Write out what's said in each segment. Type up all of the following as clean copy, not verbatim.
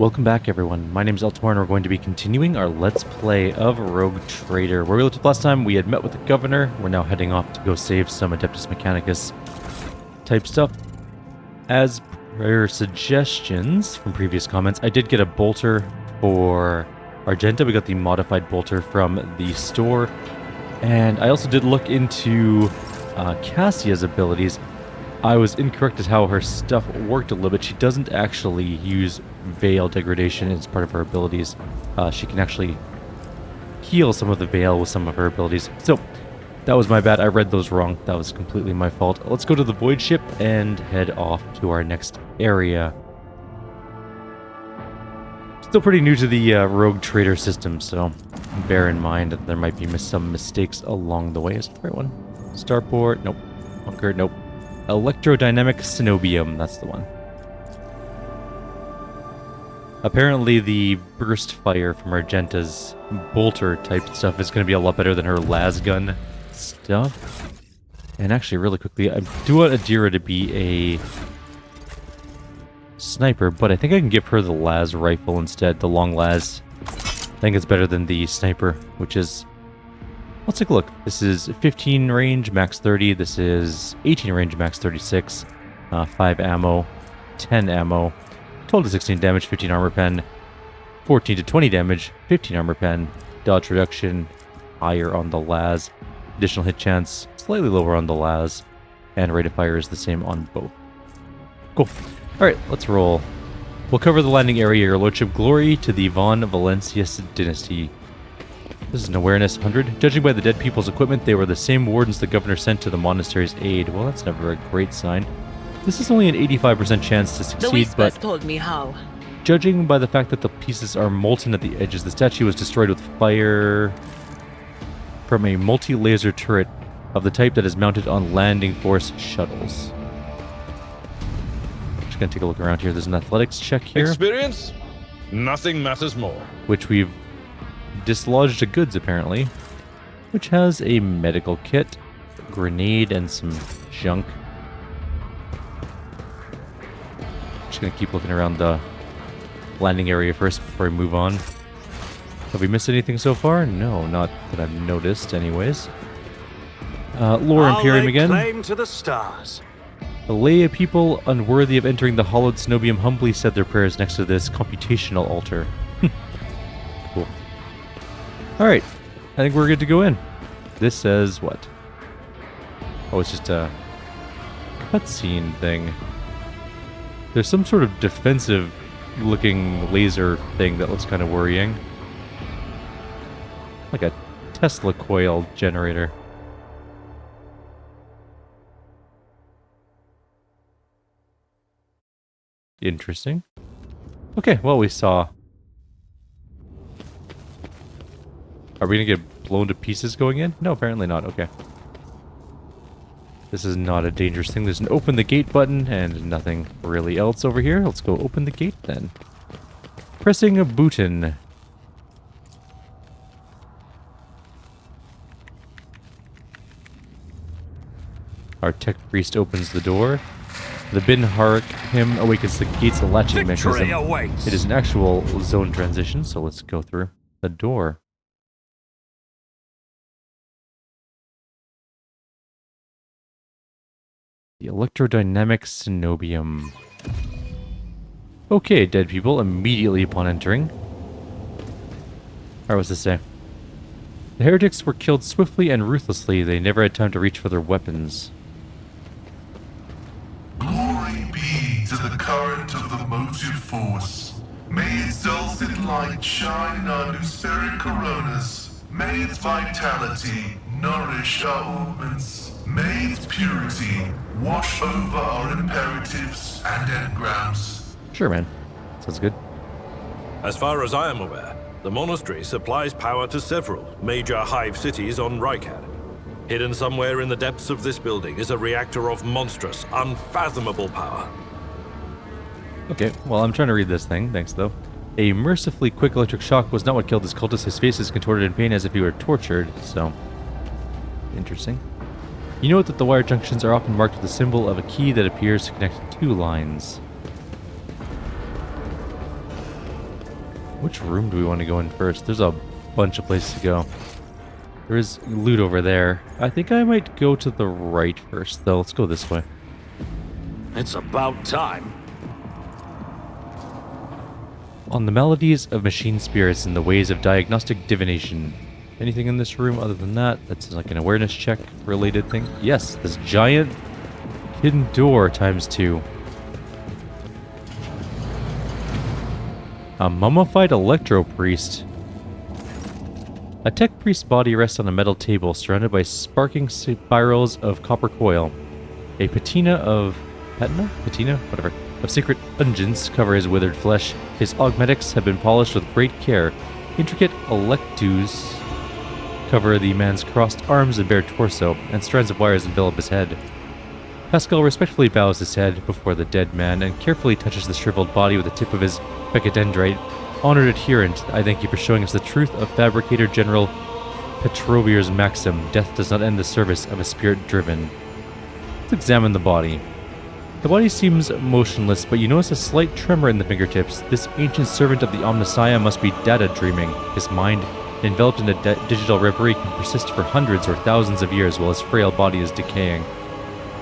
Welcome back, everyone. My name is Eltamar, and we're going to be continuing our Let's Play of Rogue Trader. Where we left last time, we had met with the governor. We're now heading off to go save some Adeptus Mechanicus type stuff. As per suggestions from previous comments, I did get a bolter for Argenta. We got the modified bolter from the store. And I also did look into Cassia's abilities. I was incorrect as how her stuff worked a little bit. She doesn't actually use Veil degradation as part of her abilities. She can actually heal some of the Veil with some of her abilities. So, that was my bad. I read those wrong. That was completely my fault. Let's go to the Void Ship and head off to our next area. Still pretty new to the Rogue Trader system, so bear in mind that there might be some mistakes along the way. Is that the right one? Starport? Nope. Bunker? Nope. Electrodynamic Cenobium, that's the one. Apparently the burst fire from Argenta's bolter type stuff is going to be a lot better than her lasgun stuff. And actually, really quickly, I do want Adira to be a sniper, but I think I can give her the las rifle instead, the long las. I think it's better than the sniper, which is... Let's take a look. This is 15 range, max 30. This is 18 range, max 36. 5 ammo, 10 ammo, 12 to 16 damage, 15 armor pen, 14 to 20 damage, 15 armor pen, dodge reduction, higher on the las, additional hit chance, slightly lower on the las, and rate of fire is the same on both. Cool. Alright, let's roll. We'll cover the landing area, Your Lordship. Glory to the Von Valencius dynasty. This is an awareness 100. Judging by the dead people's equipment, they were the same wardens the governor sent to the monastery's aid. Well, that's never a great sign. This is only an 85% chance to succeed, but told me how. Judging by the fact that the pieces are molten at the edges, the statue was destroyed with fire from a multi-laser turret of the type that is mounted on landing force shuttles. Just gonna take a look around here. There's an athletics check here. Experience? Nothing matters more. Which we've dislodged a goods, apparently. Which has a medical kit, a grenade, and some junk. Just gonna keep looking around the landing area first before we move on. Have we missed anything so far? No, not that I've noticed, anyways. Lore Imperium again. Claim to the stars. The lay people unworthy of entering the hallowed cenobium humbly said their prayers next to this computational altar. Cool. Alright, I think we're good to go in. This says what? Oh, it's just a cutscene thing. There's some sort of defensive looking laser thing that looks kind of worrying. Like a Tesla coil generator. Interesting. Okay, well, we saw... Are we gonna get blown to pieces going in? No, apparently not. Okay. This is not a dangerous thing. There's an open the gate button and nothing really else over here. Let's go open the gate then. Pressing a button. Our tech priest opens the door. The Bin Harik hymn awakens the gate's latching mechanism. Awaits. It is an actual zone transition, so let's go through the door. The electrodynamic cenobium. Okay, dead people, immediately upon entering. Alright, what's this say? The heretics were killed swiftly and ruthlessly. They never had time to reach for their weapons. Glory be to the current of the motive force. May its dulcet light shine in our luceric coronas. May its vitality nourish our augments. May its purity wash over our imperatives and engrams. Sure, man. Sounds good. As far as I am aware, the monastery supplies power to several major hive cities on Rykad. Hidden somewhere in the depths of this building is a reactor of monstrous, unfathomable power. Okay, well, I'm trying to read this thing. Thanks, though. A mercifully quick electric shock was not what killed this cultist. His face is contorted in pain as if he were tortured, so... Interesting. You note that the wire junctions are often marked with a symbol of a key that appears to connect two lines. Which room do we want to go in first? There's a bunch of places to go. There is loot over there. I think I might go to the right first, though. Let's go this way. It's about time. On the melodies of machine spirits and the ways of diagnostic divination. Anything in this room other than that? That's like an awareness check related thing. Yes, this giant hidden door ×2. A mummified electro priest. A tech priest's body rests on a metal table surrounded by sparking spirals of copper coil. A patina of secret dungeons cover his withered flesh. His augmetics have been polished with great care. Intricate electus cover the man's crossed arms and bare torso, and strands of wires envelop his head. Pascal respectfully bows his head before the dead man and carefully touches the shriveled body with the tip of his pecadendrite. Honored adherent, I thank you for showing us the truth of Fabricator General Petrovier's maxim, death does not end the service of a spirit driven. Let's examine the body. The body seems motionless, but you notice a slight tremor in the fingertips. This ancient servant of the Omnissiah must be data dreaming. His mind, enveloped in a digital reverie, can persist for hundreds or thousands of years while his frail body is decaying.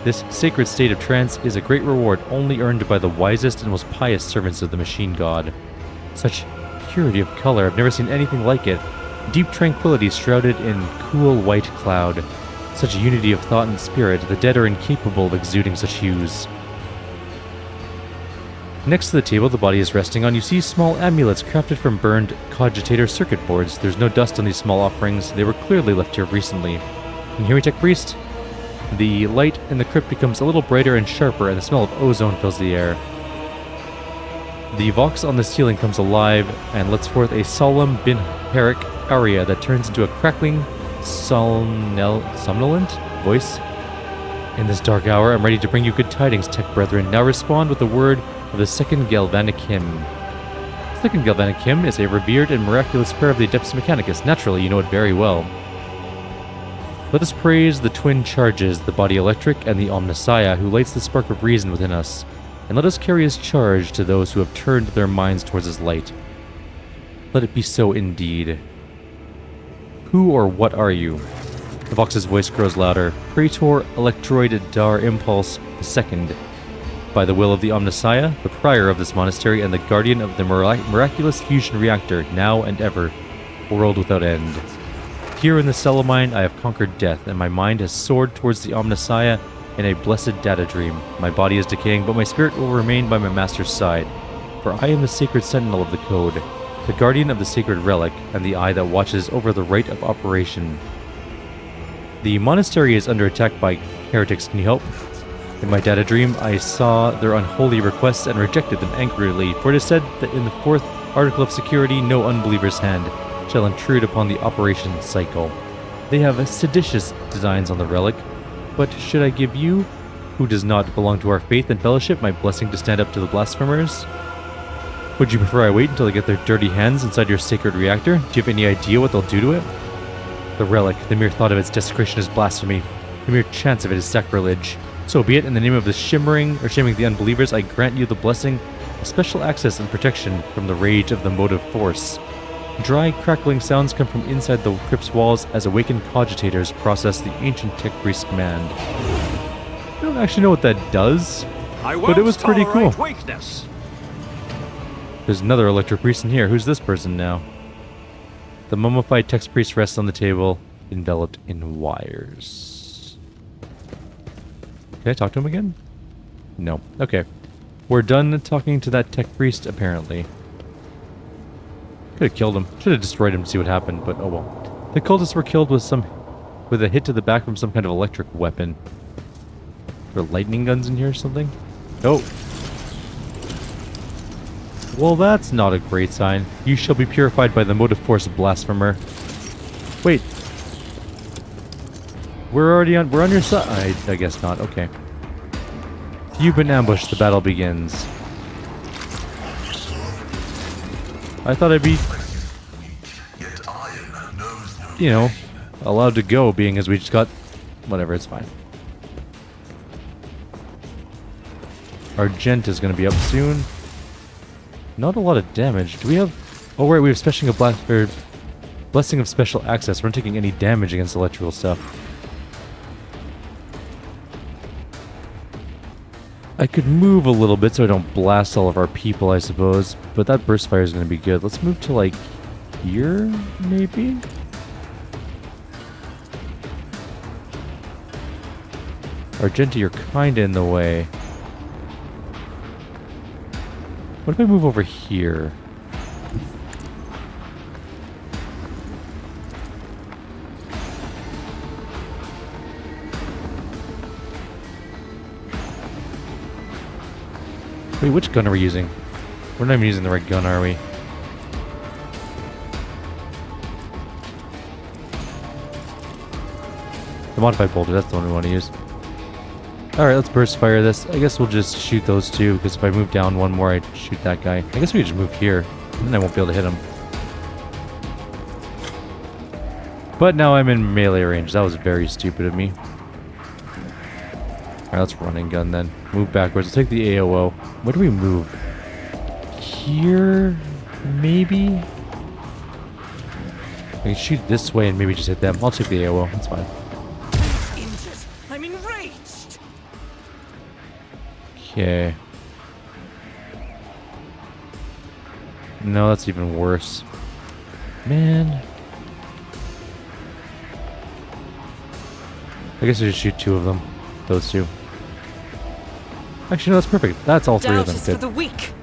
This sacred state of trance is a great reward only earned by the wisest and most pious servants of the machine god. Such purity of color, I've never seen anything like it. Deep tranquility shrouded in cool white cloud. Such unity of thought and spirit, the dead are incapable of exuding such hues. Next to the table the body is resting on, you see small amulets crafted from burned cogitator circuit boards. There's no dust on these small offerings. They were clearly left here recently. Can you hear me, Tech Priest? The light in the crypt becomes a little brighter and sharper, and the smell of ozone fills the air. The vox on the ceiling comes alive and lets forth a solemn binheric aria that turns into a crackling, somnolent voice. In this dark hour, I'm ready to bring you good tidings, Tech Brethren. Now respond with the word of the second Galvanic Hymn. The second Galvanic Hymn is a revered and miraculous prayer of the Adeptus Mechanicus. Naturally, you know it very well. Let us praise the twin charges, the body electric and the Omnissiah, who lights the spark of reason within us. And let us carry his charge to those who have turned their minds towards his light. Let it be so indeed. Who or what are you? The Vox's voice grows louder. Praetor Electroid Dar Impulse II. By the will of the Omnissiah, the prior of this monastery and the guardian of the miraculous fusion reactor, now and ever, world without end. Here in the cell of mine, I have conquered death, and my mind has soared towards the Omnissiah in a blessed data dream. My body is decaying, but my spirit will remain by my master's side, for I am the sacred sentinel of the code, the guardian of the sacred relic, and the eye that watches over the rite of operation. The monastery is under attack by heretics. Can you help? In my data dream, I saw their unholy requests and rejected them angrily, for it is said that in the 4th article of security, no unbeliever's hand shall intrude upon the operation cycle. They have seditious designs on the relic, but should I give you, who does not belong to our faith and fellowship, my blessing to stand up to the blasphemers? Would you prefer I wait until they get their dirty hands inside your sacred reactor? Do you have any idea what they'll do to it? The relic, the mere thought of its desecration is blasphemy. The mere chance of it is sacrilege. So be it. In the name of the shaming the unbelievers, I grant you the blessing, a special access and protection from the rage of the motive force. Dry, crackling sounds come from inside the crypt's walls as awakened cogitators process the ancient tech priest's command. I don't actually know what that does, but it was pretty cool. Weakness. There's another electric priest in here. Who's this person now? The mummified tech priest rests on the table, enveloped in wires. Can I talk to him again? No. Okay. We're done talking to that tech priest, apparently. Could have killed him. Should have destroyed him to see what happened, but oh well. The cultists were killed with a hit to the back from some kind of electric weapon. There are lightning guns in here or something? Oh. Well, that's not a great sign. You shall be purified by the motive force, blasphemer. Wait. We're on your side. I guess not. Okay. You've been ambushed. The battle begins. I thought I'd be, you know, allowed to go, being as we just got... Whatever, it's fine. Our gent is going to be up soon. Not a lot of damage. Do we have Oh right, we have Blessing of Special Access. We're not taking any damage against electrical stuff. I could move a little bit so I don't blast all of our people, I suppose. But that burst fire is going to be good. Let's move to, like, here, maybe? Argenta, you're kinda in the way. What if I move over here? Wait, which gun are we using? We're not even using the right gun, are we? The modified bolter, that's the one we want to use. Alright, let's burst fire this. I guess we'll just shoot those two, because if I move down one more, I'd shoot that guy. I guess we could just move here, and then I won't be able to hit him. But now I'm in melee range. That was very stupid of me. Alright, let's run and gun then. Move backwards. Let's take the AOO. Where do we move? Here? Maybe? I can shoot this way and maybe just hit them. I'll take the AOO. That's fine. I'm enraged. Okay. No, that's even worse. Man. I guess I just shoot two of them. Those two. Actually, no, that's perfect. That's all three of them. Doubt is Good. for the weak.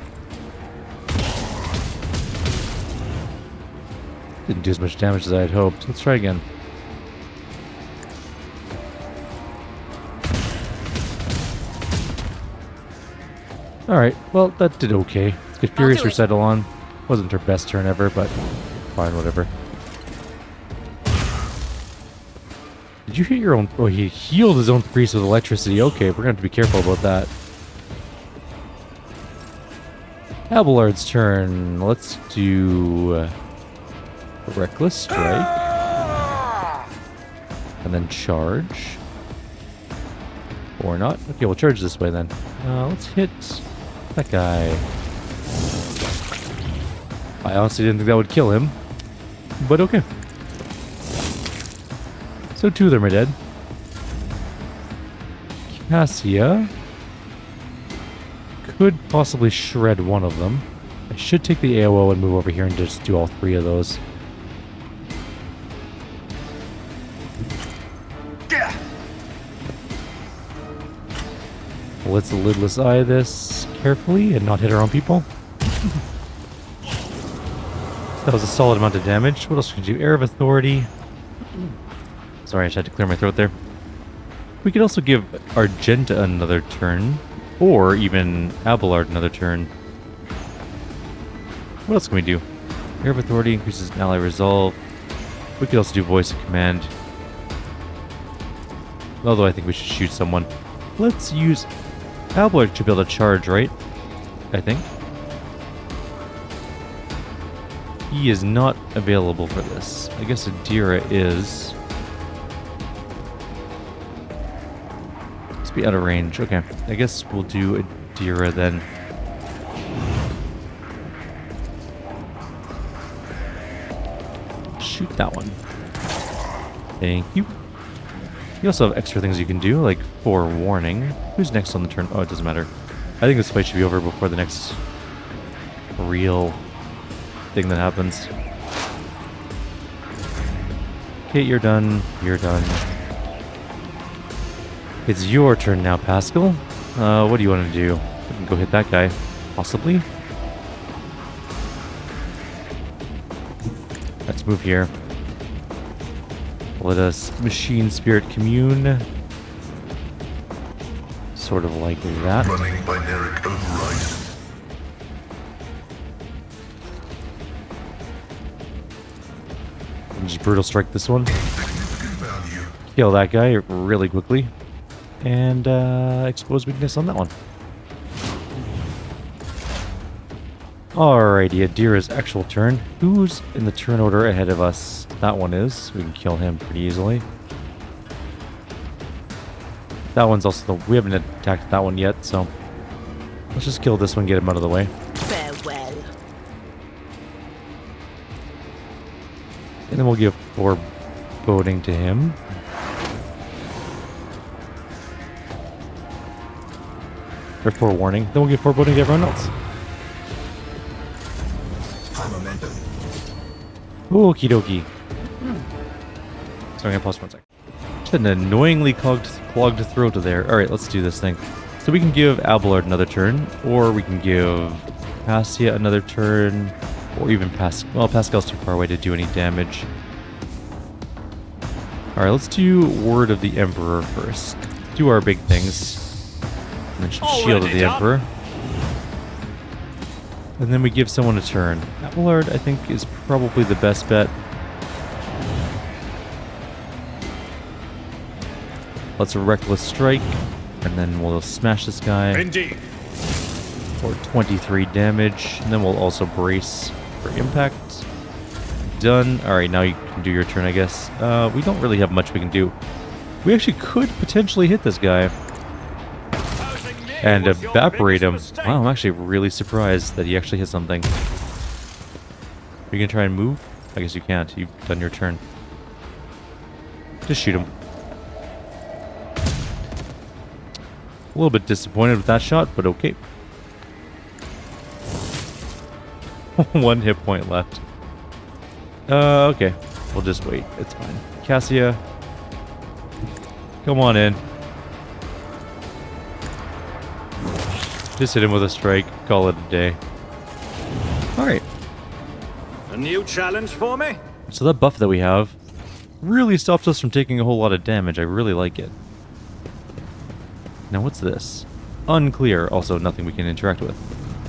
Didn't do as much damage as I had hoped. Let's try again. Alright, well, that did okay. Let's get Furious Recital on. Wasn't her best turn ever, but fine, whatever. Did you hit your own... Oh, he healed his own priest with electricity. Okay, we're going to have to be careful about that. Abelard's turn. Let's do... a Reckless Strike. And then charge. Or not. Okay, we'll charge this way then. Let's hit that guy. I honestly didn't think that would kill him. But okay. So two of them are dead. Cassia could possibly shred one of them. I should take the AOO and move over here and just do all three of those. Let's lidless eye this carefully and not hit our own people. That was a solid amount of damage. What else could we do? Air of Authority. Sorry, I just had to clear my throat there. We could also give Argenta another turn. Or even Abelard another turn. What else can we do? Air of Authority increases an ally resolve. We could also do Voice of Command. Although I think we should shoot someone. Let's use... Abelard should be able to charge, right? I think. He is not available for this. I guess Adira is... Let's be out of range. Okay. I guess we'll do Adira then. Shoot that one. Thank you. You also have extra things you can do, like forewarning. Who's next on the turn? Oh, it doesn't matter. I think this fight should be over before the next real thing that happens. Okay, you're done. You're done. It's your turn now, Pascal. What do you want to do? We can go hit that guy, possibly. Let's move here. Let us Machine Spirit Commune. Sort of like that. Running binaric override. And just Brutal Strike this one. Significant value. Kill that guy really quickly. And expose weakness on that one. Alrighty, Adira's actual turn. Who's in the turn order ahead of us? That one is. We can kill him pretty easily. That one's also the... We haven't attacked that one yet, so... Let's just kill this one, get him out of the way. Farewell. And then we'll give foreboding to him. Or forewarning. Then we'll give foreboding to everyone else. Okie dokie. So I'm gonna pause 1 sec. Just an annoyingly clogged throat there. Alright, let's do this thing. So we can give Abelard another turn, or we can give Cassia another turn, or even Pascal. Well, Pascal's too far away to do any damage. Alright, let's do Word of the Emperor first. Do our big things. And then Shield of the Emperor. And then we give someone a turn. Abelard, I think, is probably the best bet. Let's Reckless Strike, and then we'll smash this guy. Indeed. For 23 damage. And then we'll also brace for impact. Done. Alright, now you can do your turn, I guess. We don't really have much we can do. We actually could potentially hit this guy and evaporate him. Wow, I'm actually really surprised that he actually hit something. Are you gonna try and move? I guess you can't. You've done your turn. Just shoot him. A little bit disappointed with that shot, but okay. 1 hit point left. Okay. We'll just wait. It's fine. Cassia. Come on in. Just hit him with a strike. Call it a day. Alright. A new challenge for me? So that buff that we have really stops us from taking a whole lot of damage. I really like it. Now what's this? Unclear. Also nothing we can interact with.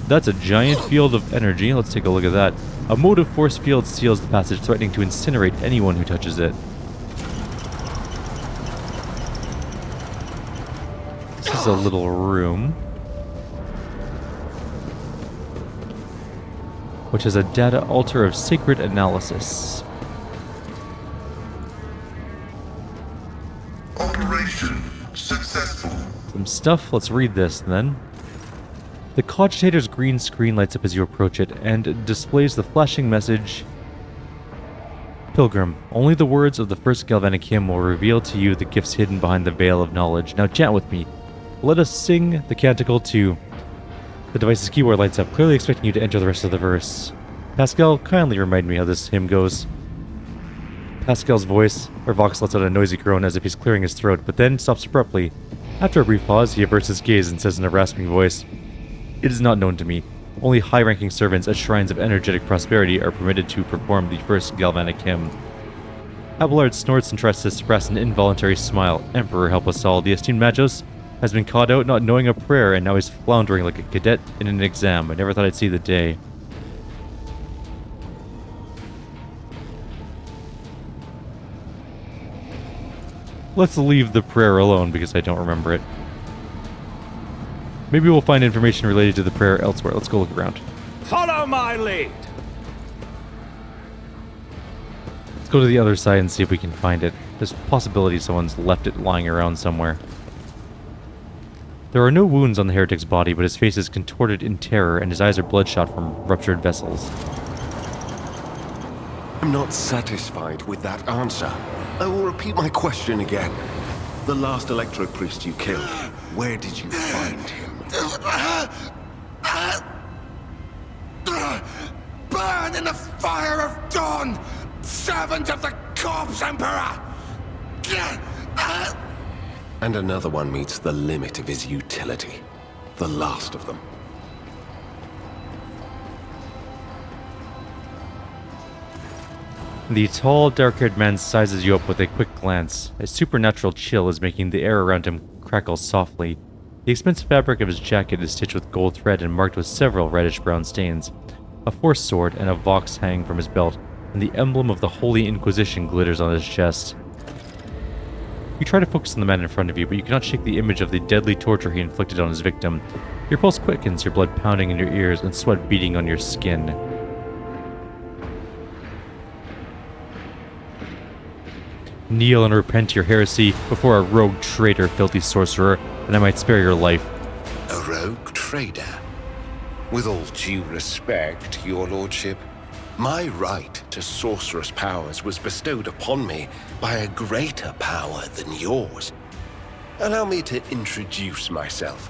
That's a giant field of energy. Let's take a look at that. A motive force field seals the passage, threatening to incinerate anyone who touches it. This is a little room, which has a data altar of sacred analysis. Operation successful. Some stuff. Let's read this then. The cogitator's green screen lights up as you approach it and displays the flashing message: Pilgrim, only the words of the first galvanic hymn will reveal to you the gifts hidden behind the veil of knowledge. Now chant with me. Let us sing the canticle to... The device's keyboard lights up, clearly expecting you to enter the rest of the verse. Pascal, kindly remind me how this hymn goes. Pascal's voice, or Vox, lets out a noisy groan as if he's clearing his throat, but then stops abruptly. After a brief pause, he averts his gaze and says in a rasping voice, It is not known to me. Only high-ranking servants at shrines of energetic prosperity are permitted to perform the first galvanic hymn. Abelard snorts and tries to suppress an involuntary smile. Emperor, help us all. The esteemed Magos has been caught out not knowing a prayer, and now he's floundering like a cadet in an exam. I never thought I'd see the day. Let's leave the prayer alone because I don't remember it. Maybe we'll find information related to the prayer elsewhere. Let's go look around. Follow my lead. Let's go to the other side and see if we can find it. There's a possibility someone's left it lying around somewhere. There are no wounds on the heretic's body, but his face is contorted in terror and his eyes are bloodshot from ruptured vessels. I'm not satisfied with that answer. I will repeat my question again. The last electro priest you killed, where did you find him? Burn in the fire of dawn, servant of the corpse emperor! And another one meets the limit of his utility. The last of them. The tall, dark-haired man sizes you up with a quick glance. A supernatural chill is making the air around him crackle softly. The expensive fabric of his jacket is stitched with gold thread and marked with several reddish-brown stains. A force sword and a vox hang from his belt, and the emblem of the Holy Inquisition glitters on his chest. You try to focus on the man in front of you, but you cannot shake the image of the deadly torture he inflicted on his victim. Your pulse quickens, your blood pounding in your ears, and sweat beating on your skin. Kneel and repent your heresy before a rogue traitor, filthy sorcerer, and I might spare your life. A rogue trader? With all due respect, your lordship, My right to sorcerous powers was bestowed upon me by a greater power than yours. Allow me to introduce myself.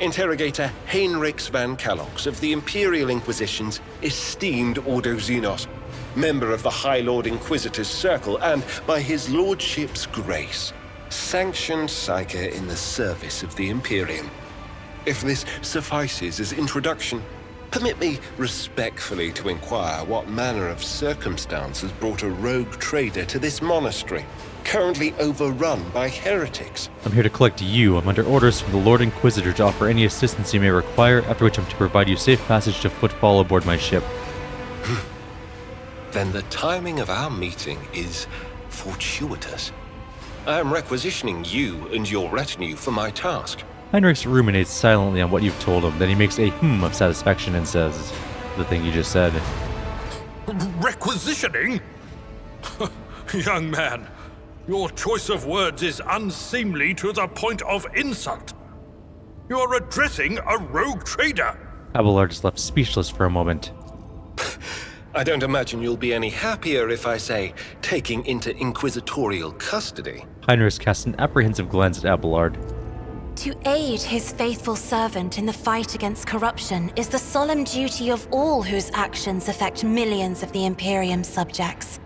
Interrogator Heinrichs van Kallox of the Imperial Inquisition's esteemed Ordo Xenos, member of the High Lord Inquisitor's Circle, and, by his lordship's grace, sanctioned psyker in the service of the Imperium. If this suffices as introduction, permit me respectfully to inquire what manner of circumstance has brought a rogue trader to this monastery, currently overrun by heretics. I'm here to collect you. I'm under orders from the Lord Inquisitor to offer any assistance you may require, after which I'm to provide you safe passage to footfall aboard my ship. Then the timing of our meeting is fortuitous. I am requisitioning you and your retinue for my task. Heinrichs ruminates silently on what you've told him, then he makes a of satisfaction and says the thing you just said. Requisitioning? Young man, your choice of words is unseemly to the point of insult. You are addressing a rogue trader. Abelard is left speechless for a moment. I don't imagine you'll be any happier if I say taking into inquisitorial custody. Heinrichs casts an apprehensive glance at Abelard. To aid his faithful servant in the fight against corruption is the solemn duty of all whose actions affect millions of the Imperium's subjects.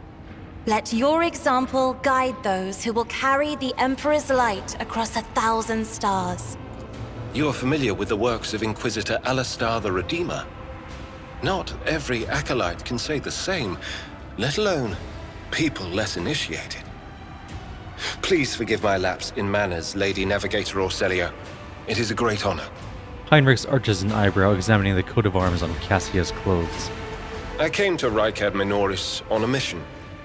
Let your example guide those who will carry the Emperor's light across 1,000 stars. You are familiar with the works of Inquisitor Alistar the Redeemer. Not every acolyte can say the same, let alone people less initiated. Please forgive my lapse in manners, Lady Navigator Orselio. It is a great honor. Heinrichs arches an eyebrow, examining the coat of arms on Cassia's clothes. I came to Rykad Minoris on a mission,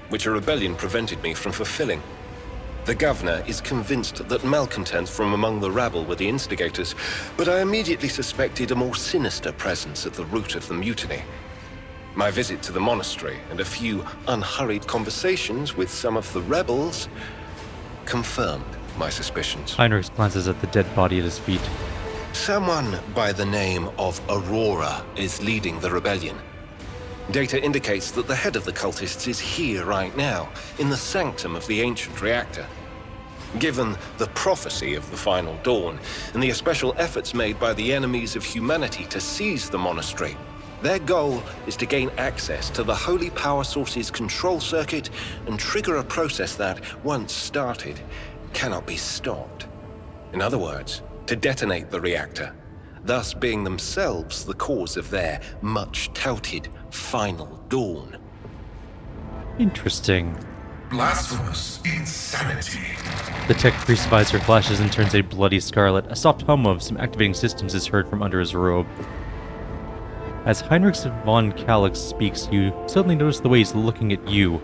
which a rebellion prevented me from fulfilling. The governor is convinced that malcontents from among the rabble were the instigators, but I immediately suspected a more sinister presence at the root of the mutiny. My visit to the monastery and a few unhurried conversations with some of the rebels confirmed my suspicions. Heinrichs glances at the dead body at his feet. Someone by the name of Aurora is leading the rebellion. Data indicates that the head of the cultists is here right now, in the sanctum of the ancient reactor. Given the prophecy of the final dawn, and the special efforts made by the enemies of humanity to seize the monastery, their goal is to gain access to the holy power source's control circuit and trigger a process that, once started, cannot be stopped. In other words, to detonate the reactor, thus being themselves the cause of their much-touted final dawn. Interesting. Blasphemous insanity. The tech priest's visor flashes and turns a bloody scarlet. A soft hum of some activating systems is heard from under his robe. As Heinrichs von Kallox speaks, you suddenly notice the way he's looking at you,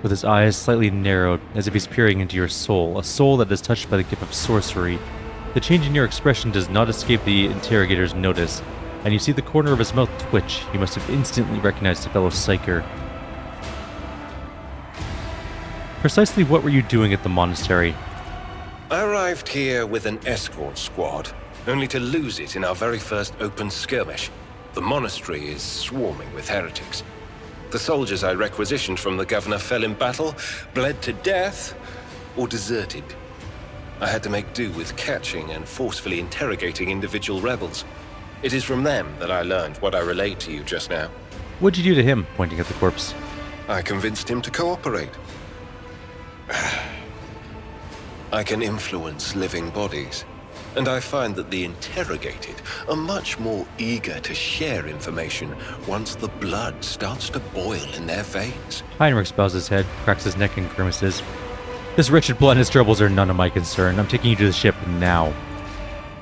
with his eyes slightly narrowed, as if he's peering into your soul, a soul that is touched by the gift of sorcery. The change in your expression does not escape the interrogator's notice, and you see the corner of his mouth twitch. You must have instantly recognized a fellow psyker. Precisely what were you doing at the monastery? I arrived here with an escort squad, only to lose it in our very first open skirmish. The monastery is swarming with heretics. The soldiers I requisitioned from the governor fell in battle, bled to death, or deserted. I had to make do with catching and forcefully interrogating individual rebels. It is from them that I learned what I relayed to you just now. What'd you do to him, pointing at the corpse? I convinced him to cooperate. I can influence living bodies, and I find that the interrogated are much more eager to share information once the blood starts to boil in their veins. Heinrichs bows his head, cracks his neck, and grimaces. This wretched blood and his troubles are none of my concern. I'm taking you to the ship now.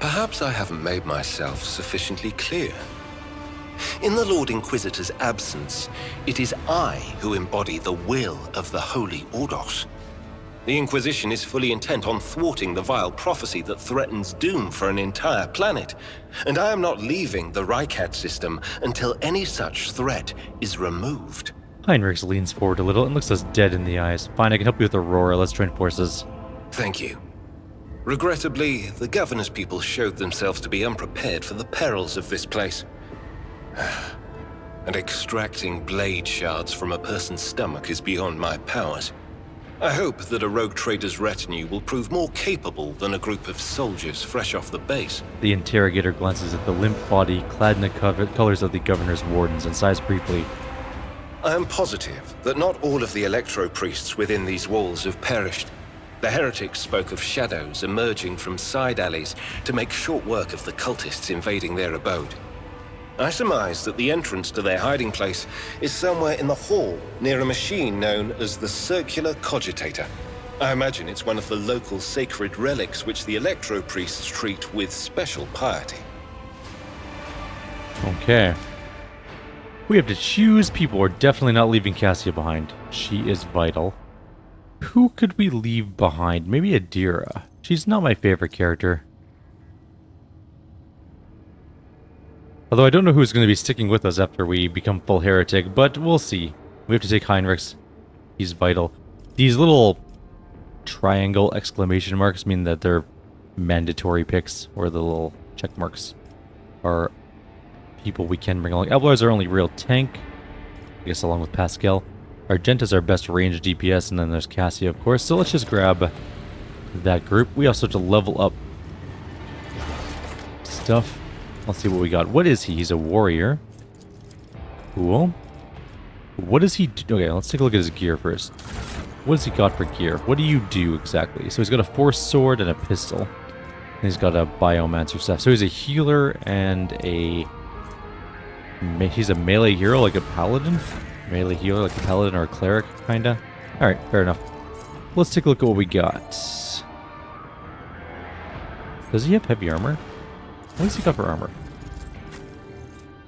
Perhaps I haven't made myself sufficiently clear. In the Lord Inquisitor's absence, it is I who embody the will of the Holy Ordos. The Inquisition is fully intent on thwarting the vile prophecy that threatens doom for an entire planet, and I am not leaving the Rykad system until any such threat is removed. Heinrichs leans forward a little and looks us dead in the eyes. Fine, I can help you with Aurora. Let's join forces. Thank you. Regrettably, the governor's people showed themselves to be unprepared for the perils of this place. and extracting blade shards from a person's stomach is beyond my powers. I hope that a rogue trader's retinue will prove more capable than a group of soldiers fresh off the base. The interrogator glances at the limp body clad in the colors of the governor's wardens and sighs briefly. I am positive that not all of the electro-priests within these walls have perished. The heretics spoke of shadows emerging from side alleys to make short work of the cultists invading their abode. I surmise that the entrance to their hiding place is somewhere in the hall, near a machine known as the Circular Cogitator. I imagine it's one of the local sacred relics which the electro-priests treat with special piety. Okay. We have to choose people. We're definitely not leaving Cassia behind. She is vital. Who could we leave behind? Maybe Adira. She's not my favorite character. Although I don't know who's going to be sticking with us after we become full heretic, but we'll see. We have to take Heinrichs. He's vital. These little triangle exclamation marks mean that they're mandatory picks, or the little check marks are people we can bring along. Elbow is our only real tank, I guess, along with Pascal. Argenta's our best range DPS, and then there's Cassia, of course. So let's just grab that group. We also have to level up stuff. Let's see what we got. What is he? He's a warrior. Cool. What does he do? Okay, let's take a look at his gear first. What has he got for gear? What do you do exactly? So he's got a force sword and a pistol. And he's got a biomancer stuff. So he's a healer and he's a melee hero, like a paladin? Melee healer, like a paladin or a cleric, kinda. Alright, fair enough. Let's take a look at what we got. Does he have heavy armor? What does he got for armor?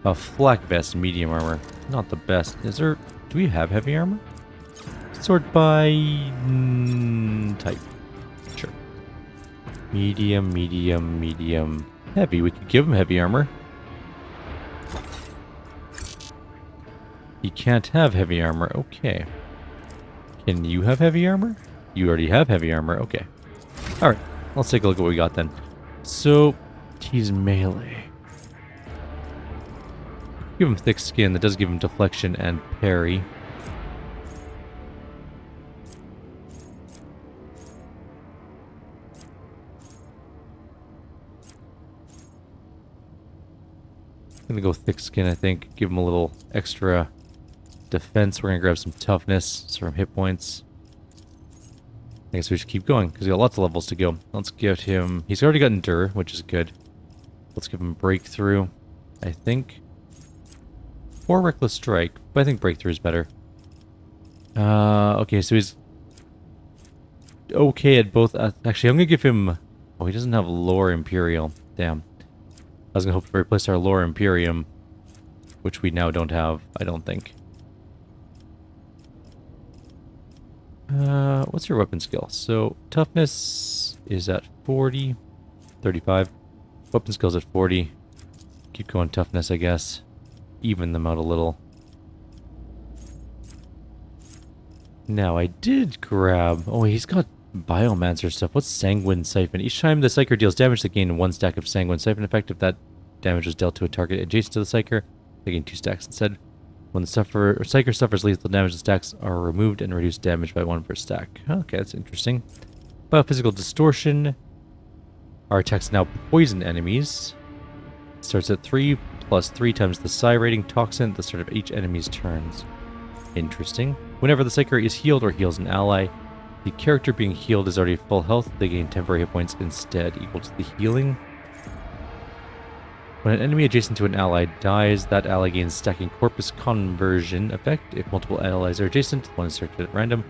A flak vest, medium armor. Not the best. Is there... Do we have heavy armor? Sort by... type. Sure. Medium, medium, medium. Heavy. We could give him heavy armor. He can't have heavy armor. Okay. Can you have heavy armor? You already have heavy armor. Okay. Alright. Let's take a look at what we got then. So... he's melee. Give him thick skin. That does give him deflection and parry. I'm gonna go thick skin, I think. Give him a little extra defense. We're gonna grab some toughness, some hit points. I guess we should keep going, because we got lots of levels to go. Let's give him... He's already got Endure, which is good. Let's give him Breakthrough, I think. Or Reckless Strike, but I think Breakthrough is better. Okay, so he's... okay at both... actually, I'm going to give him... Oh, he doesn't have Lore Imperial. Damn. I was going to hope to replace our Lore Imperium, which we now don't have, I don't think. What's your weapon skill? So, toughness is at 40. 35. Weapon skill's at 40. Keep going toughness, I guess. Even them out a little. Now, I did grab... Oh, he's got Biomancer stuff. What's Sanguine Siphon? Each time the Psyker deals damage, they gain 1 stack of Sanguine Siphon effect. If that damage was dealt to a target adjacent to the Psyker, they gain 2 stacks instead. When the Psyker suffers lethal damage, the stacks are removed and reduce damage by 1 per stack. Okay, that's interesting. Biophysical Distortion. Our attacks now poison enemies. It starts at 3 plus 3 times the Psi rating toxin at the start of each enemy's turns. Interesting. Whenever the Psyker is healed or heals an ally, the character being healed is already full health. They gain temporary hit points instead, equal to the healing. When an enemy adjacent to an ally dies, that ally gains stacking Corpus Conversion effect. If multiple allies are adjacent, one is selected at random.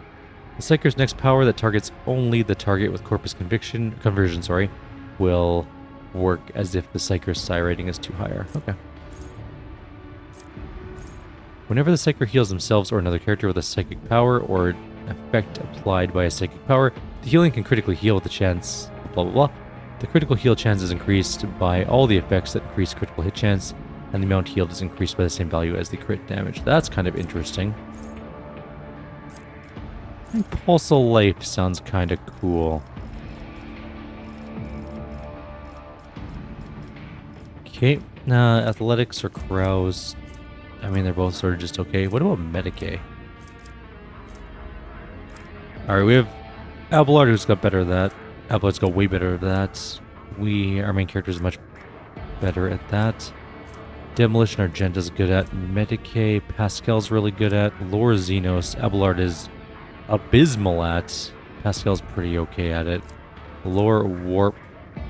The Psyker's next power that targets only the target with Corpus Conversion, will work as if the Psyker's Psi rating is 2 higher. Okay. Whenever the Psyker heals themselves or another character with a psychic power or effect applied by a psychic power, the healing can critically heal with the chance, blah blah blah. The critical heal chance is increased by all the effects that increase critical hit chance, and the amount healed is increased by the same value as the crit damage. That's kind of interesting. And Pulse of Life sounds kind of cool. Okay, athletics or carouse. I mean, they're both sort of just okay. What about Medicaid? Alright, we have Abelard who's got better at that. Abelard's got way better at that. Our main character is much better at that. Demolition Argenta's good at. Medicaid, Pascal's really good at. Lore Xenos, Abelard is abysmal at. Pascal's pretty okay at it. Lore Warp,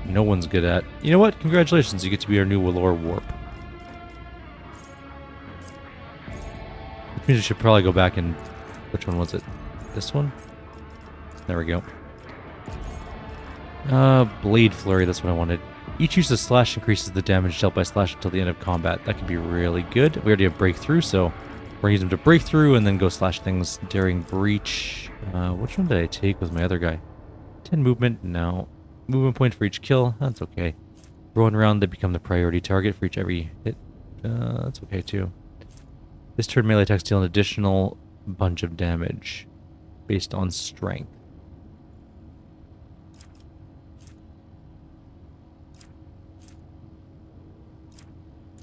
no one's good at. You know what? Congratulations, you get to be our new Lore Warp. Which means we should probably go back and... Which one was it? This one? There we go. Blade Flurry, that's what I wanted. Each use of Slash increases the damage dealt by Slash until the end of combat. That could be really good. We already have Breakthrough, so we're going to use him to break through and then go slash things during Breach. Which one did I take with my other guy? 10 movement? No. Movement point for each kill? That's okay. Rolling around, they become the priority target for each every hit. That's okay too. This turn melee attacks deal an additional bunch of damage based on strength.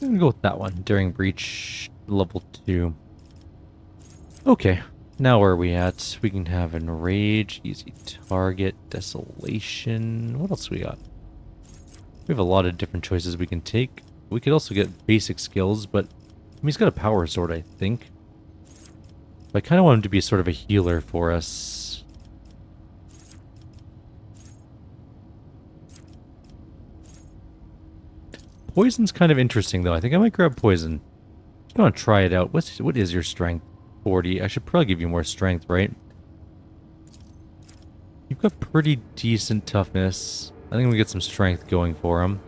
I'm gonna go with that one during Breach level 2. Okay, now where are we at? We can have Enrage, Easy Target, Desolation. What else we got? We have a lot of different choices we can take. We could also get basic skills, but I mean, he's got a power sword, I think. But I kind of want him to be sort of a healer for us. Poison's kind of interesting, though. I think I might grab Poison. Just want to try it out. What is your strength? 40. I should probably give you more strength, right? You've got pretty decent toughness. I think we get some strength going for him.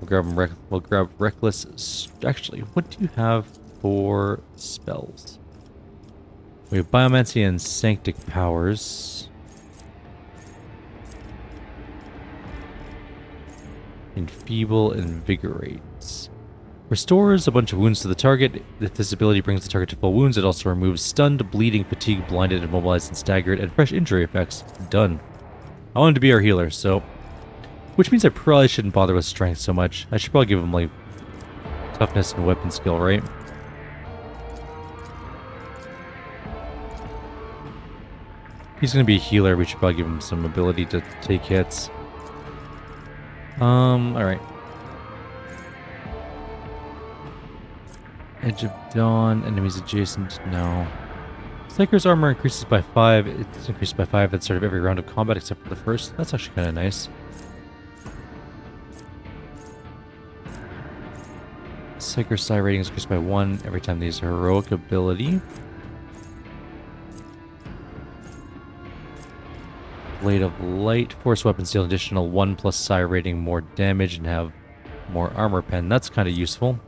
We'll grab Reckless. Actually, what do you have for spells? We have Biomancy and Sanctic Powers. Enfeeble Invigorates. Restores a bunch of wounds to the target. If this ability brings the target to full wounds, it also removes stunned, bleeding, fatigue, blinded, immobilized, and staggered, and fresh injury effects. Done. I want him to be our healer, so... Which means I probably shouldn't bother with strength so much. I should probably give him, like, toughness and weapon skill, right? He's gonna be a healer. We should probably give him some ability to take hits. Alright. Edge of Dawn, enemies adjacent, no. Psyker's armor increases by 5. It's increased by 5 at the start of every round of combat except for the first. That's actually kind of nice. Psyker's psi rating is increased by 1 every time they use a heroic ability. Blade of Light. Force weapons deal an additional 1 plus psi rating, more damage, and have more armor pen. That's kind of useful.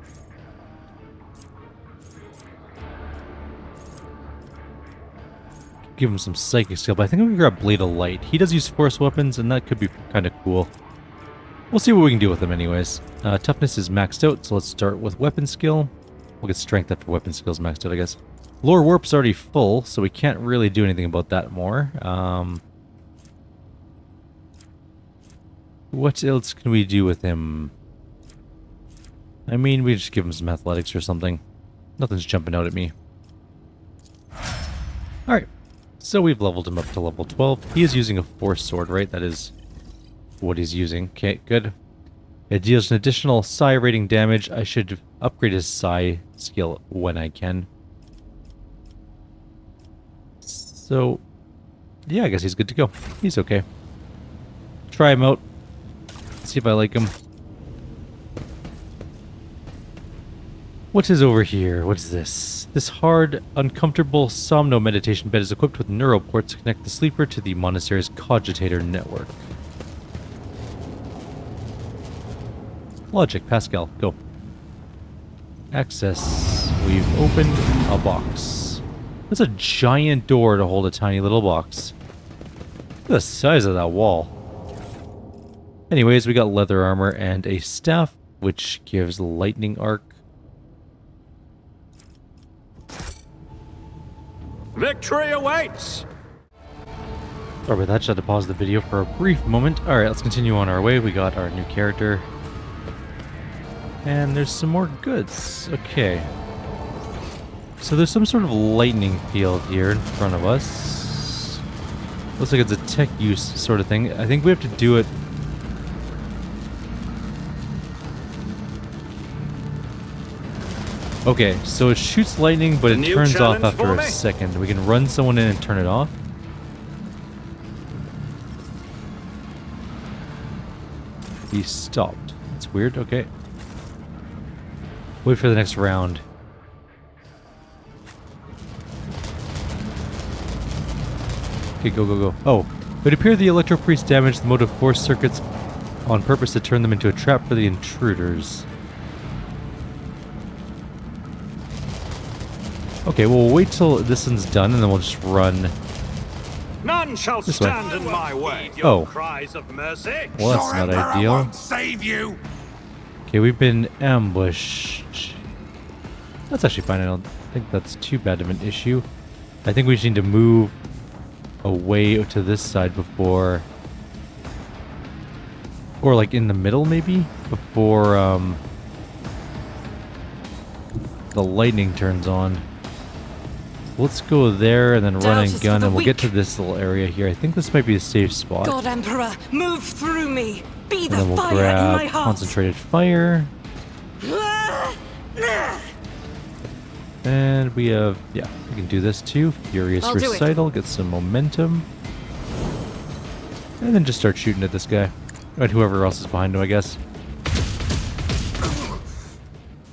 Give him some psychic skill, but I think we can grab Blade of Light. He does use force weapons, and that could be kind of cool. We'll see what we can do with him anyways. Toughness is maxed out, so let's start with weapon skill. We'll get strength after weapon skill's maxed out, I guess. Lore Warp's already full, so we can't really do anything about that more. What else can we do with him? I mean, we just give him some athletics or something. Nothing's jumping out at me. Alright, so we've leveled him up to level 12. He is using a force sword, right? That is what he's using. Okay, good. It deals an additional psi rating damage. I should upgrade his psi skill when I can. So, yeah, I guess he's good to go. He's okay. Try him out. See if I like him. What is over here? What is this? This hard, uncomfortable somno meditation bed is equipped with neuroports to connect the sleeper to the monastery's cogitator network. Logic, Pascal, go. Access. We've opened a box. That's a giant door to hold a tiny little box. Look at the size of that wall. Anyways, we got leather armor and a staff, which gives lightning arc. Victory awaits! Sorry about that, just had to pause the video for a brief moment. Alright, let's continue on our way. We got our new character. And there's some more goods. Okay. So there's some sort of lightning field here in front of us. Looks like it's a tech use sort of thing. I think we have to do it. Okay, so it shoots lightning, but it turns off after a second. We can run someone in and turn it off. He stopped. That's weird. Okay. Wait for the next round. Okay, go, go, go. Oh, it would appear the Electro Priest damaged the motive force circuits on purpose to turn them into a trap for the intruders. Okay, well, we'll wait till this one's done, and then we'll just run. None shall stand in my way. Oh. Cries of mercy. Well, that's not ideal. Won't save you. Okay, we've been ambushed. That's actually fine. I don't think that's too bad of an issue. I think we just need to move away to this side before... Or like in the middle, maybe? Before the lightning turns on. Let's go there and then run and gun, and we'll get to this little area here. I think this might be a safe spot. God Emperor, move through me. Be And the then we'll fire in grab my heart. concentrated fire. And we have, yeah, we can do this too. Furious I'll do it. Recital, get some momentum. And then just start shooting at this guy. And whoever else is behind him, I guess.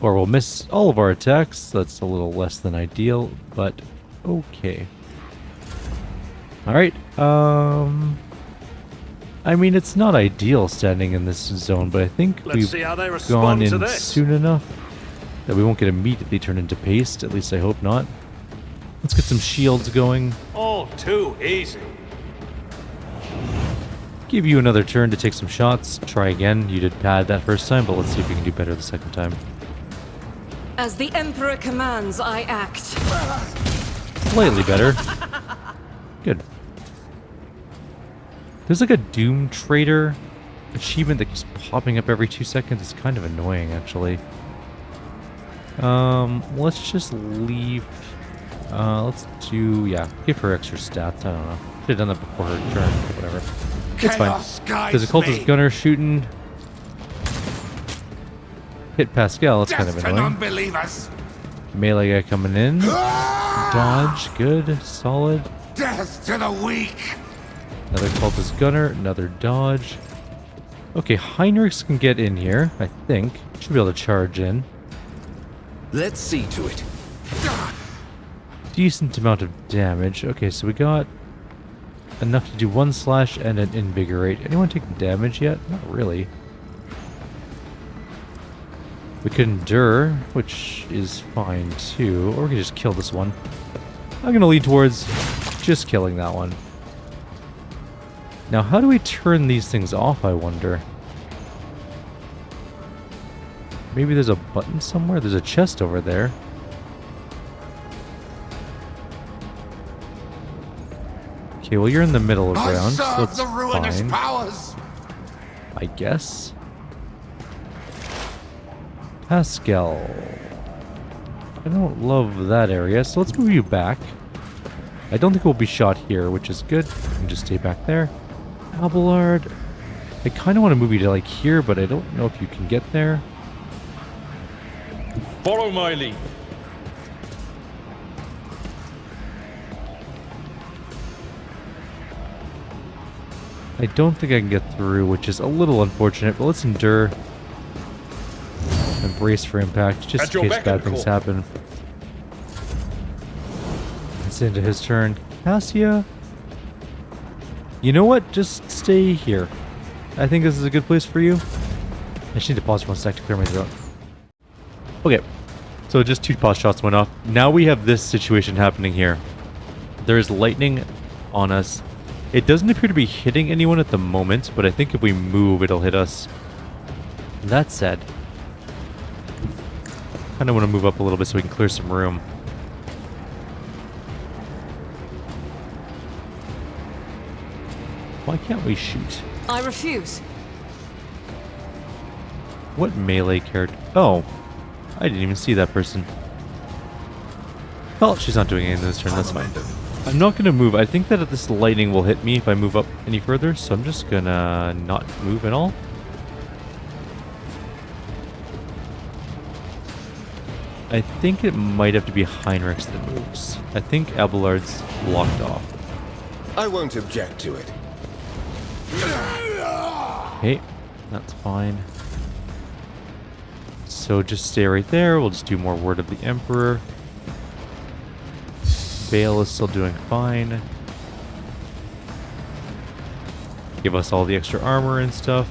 Or we'll miss all of our attacks. That's a little less than ideal, but okay. Alright, I mean, it's not ideal standing in this zone, but I think we've gone in soon enough that we won't get immediately turned into paste. At least I hope not. Let's get some shields going. All too easy. Give you another turn to take some shots. Try again. You did bad that first time, but let's see if we can do better the second time. As the Emperor commands, I act. Slightly better. Good. There's like a Doom Trader achievement that keeps popping up every 2 seconds. It's kind of annoying, actually. Let's just leave. Let's do, yeah, give her extra stats. I don't know. Should have done that before her turn, but whatever. It's fine. There's a cultist gunner shooting. Hit Pascal, that's kind of annoying. Unbelievers. Melee guy coming in. Dodge, good, solid. Death to the weak. Another cultist gunner, another dodge. Okay, Heinrichs can get in here, I think. Should be able to charge in. Let's see to it. Decent amount of damage. Okay, so we got enough to do 1 slash and an invigorate. Anyone taking damage yet? Not really. We could endure, which is fine too. Or we can just kill this one. I'm going to lean towards just killing that one. Now, how do we turn these things off, I wonder? Maybe there's a button somewhere? There's a chest over there. Okay, well, you're in the middle of ground, so that's the ruinous fine. Powers. I guess. Pascal. I don't love that area, so let's move you back. I don't think we'll be shot here, which is good. You can just stay back there. Abelard. I kind of want to move you to like here, but I don't know if you can get there. Follow my lead. I don't think I can get through, which is a little unfortunate, but let's endure. And brace for impact, just in case bad things happen. It's into his turn. Cassia? You know what? Just stay here. I think this is a good place for you. I just need to pause for 1 sec to clear my throat. Okay, so just 2 pause shots went off. Now we have this situation happening here. There is lightning on us. It doesn't appear to be hitting anyone at the moment, but I think if we move, it'll hit us. That said, I kind of want to move up a little bit so we can clear some room. Why can't we shoot? I refuse. What melee character? Oh, I didn't even see that person. Well, she's not doing anything this turn, that's fine. I'm not going to move. I think that this lightning will hit me if I move up any further, so I'm just going to not move at all. I think it might have to be Heinrichs that moves. I think Abelard's blocked off. I won't object to it. Okay, that's fine. So just stay right there. We'll just do more Word of the Emperor. Bale is still doing fine. Give us all the extra armor and stuff.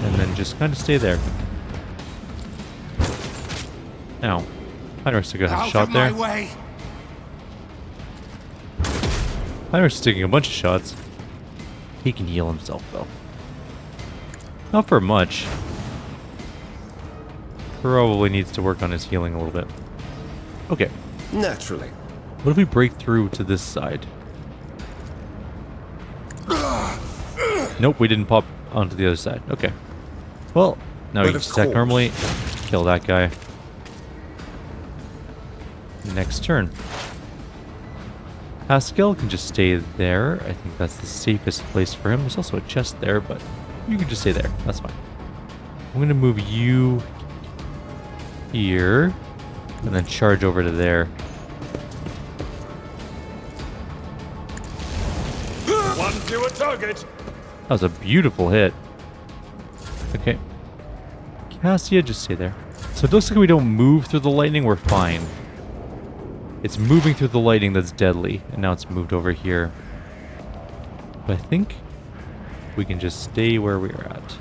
And then just kind of stay there. Now, Heinrich's took a shot there. Heinrich's taking a bunch of shots. He can heal himself though. Not for much. Probably needs to work on his healing a little bit. Okay. Naturally. What if we break through to this side? Nope, we didn't pop onto the other side. Okay. Well, now we can just attack normally. Kill that guy. Next turn. Pascal can just stay there. I think that's the safest place for him. There's also a chest there, but you can just stay there. That's fine. I'm going to move you here and then charge over to there. One fewer target. That was a beautiful hit. Okay. Cassia, just stay there. So it looks like we don't move through the lightning. We're fine. It's moving through the lightning that's deadly, and now it's moved over here. But I think we can just stay where we are at.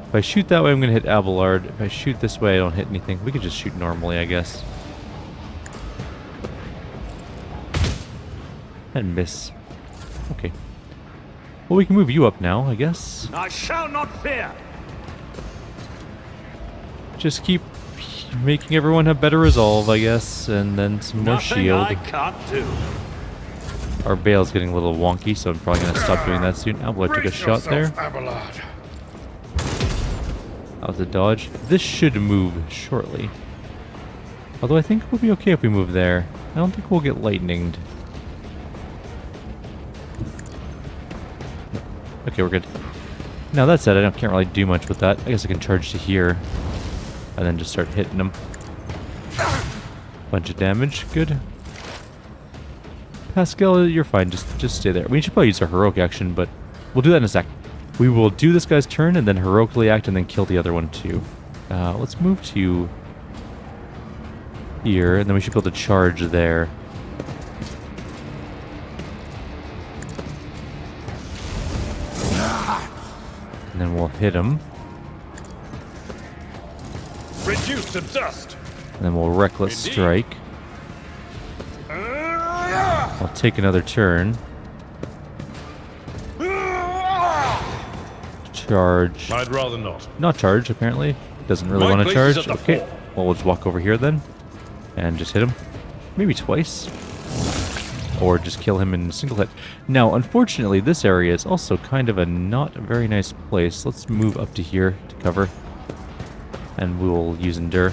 If I shoot that way, I'm going to hit Abelard. If I shoot this way, I don't hit anything. We could just shoot normally, I guess. And miss. Okay. Well, we can move you up now, I guess. I shall not fear. Just keep making everyone have better resolve, I guess, and then some more shield. I can't do. Our Bale's getting a little wonky, so I'm probably going to stop doing that soon. Abelard took a shot there. Abelard. That was a dodge. This should move shortly. Although I think we'll be okay if we move there. I don't think we'll get lightninged. Okay, we're good. Now that said, I can't really do much with that. I guess I can charge to here. And then just start hitting them. Bunch of damage. Good. Pascal, you're fine. Just stay there. We should probably use a heroic action, but we'll do that in a sec. We will do this guy's turn and then heroically act and then kill the other one too. Let's move to here, and then we should be able to charge there. And then we'll hit him. Reduce to dust. And then we'll reckless strike. I'll take another turn. Charge. I'd rather not. Not charge, apparently. Doesn't really want to charge. Okay. Well, we'll just walk over here then. And just hit him. Maybe twice. Or just kill him in a single hit. Now, unfortunately, this area is also kind of a not very nice place. Let's move up to here to cover. And we will use Endure.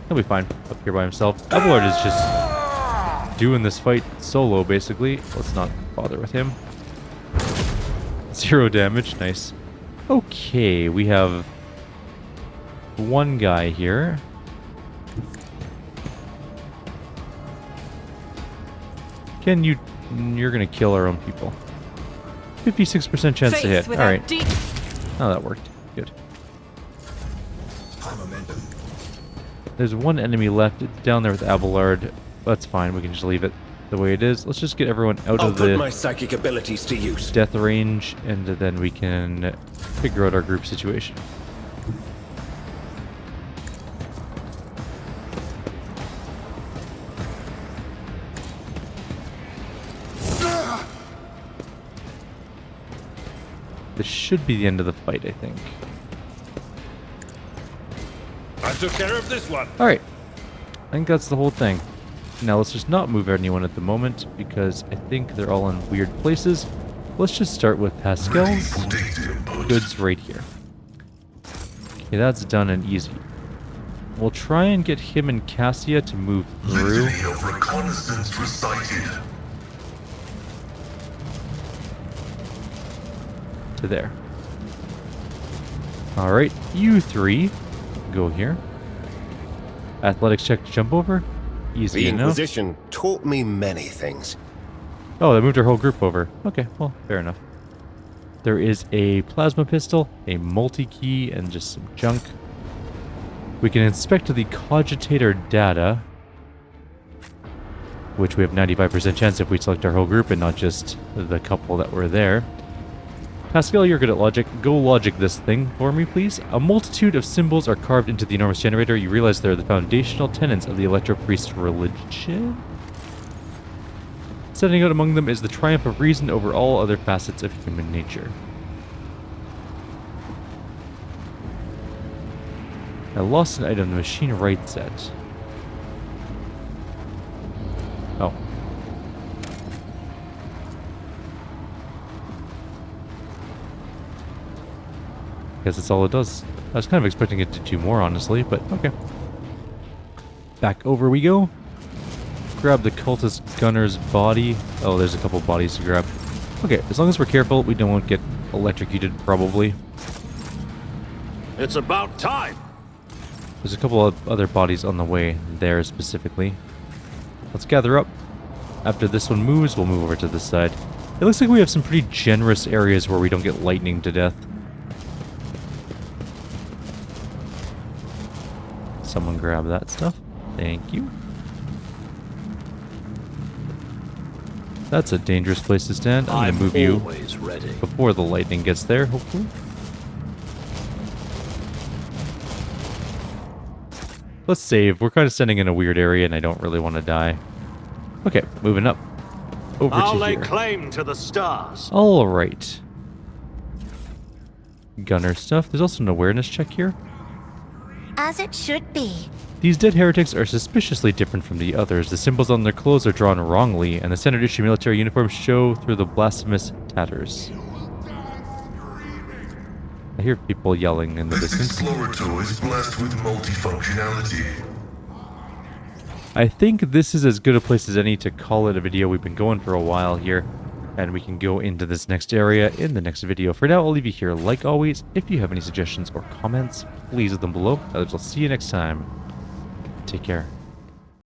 He'll be fine up here by himself. Abelard is just doing this fight solo, basically. Let's not bother with him. 0 damage. Nice. Okay, we have one guy here. Ken, you're gonna kill our own people. 56% chance to hit. All right. Oh, that worked. Good. There's one enemy left. It's down there with Abelard. That's fine. We can just leave it the way it is. Let's just get everyone out of the my psychic abilities to use. Death range, and then we can figure out our group situation. This should be the end of the fight, I think. I took care of this one. Alright. I think that's the whole thing. Now let's just not move anyone at the moment, because I think they're all in weird places. Let's just start with Pascal's goods right here. Okay, that's done and easy. We'll try and get him and Cassia to move through. Litany of reconnaissance recited. To there. Alright, you three go here. Athletics check to jump over. Easy The enough. Inquisition taught me many things. Oh, they moved our whole group over. Okay, well, fair enough. There is a plasma pistol, a multi-key, and just some junk. We can inspect the cogitator data, which we have 95% chance if we select our whole group and not just the couple that were there. Pascal, you're good at logic. Go logic this thing for me, please. A multitude of symbols are carved into the enormous generator. You realize they're the foundational tenets of the Electro-Priest religion? Setting out among them is the triumph of reason over all other facets of human nature. I lost an item, the machine right set. Oh. Guess that's all it does. I was kind of expecting it to do more, honestly, but okay. Back over we go. Grab the cultist gunner's body. Oh, there's a couple bodies to grab. Okay, as long as we're careful, we don't get electrocuted, probably. It's about time. There's a couple of other bodies on the way there, specifically. Let's gather up. After this one moves, we'll move over to this side. It looks like we have some pretty generous areas where we don't get lightning to death. Someone grab that stuff. Thank you. That's a dangerous place to stand. I'm gonna move you Ready. before the lightning gets there, hopefully. Let's save. We're kind of standing in a weird area and I don't really want to die. Okay, moving up. Over I'll to lay here. claim to the stars. Alright. Gunner stuff. There's also an awareness check here. As it should be. These dead heretics are suspiciously different from the others. The symbols on their clothes are drawn wrongly, and the standard issue military uniforms show through the blasphemous tatters. I hear people yelling in the This distance. explorator is blessed with multifunctionality. I think this is as good a place as any to call it a video. We've been going for a while here, and we can go into this next area in the next video. For now, I'll leave you here. Like always, if you have any suggestions or comments, please leave them below. Others, I'll see you next time. Take care.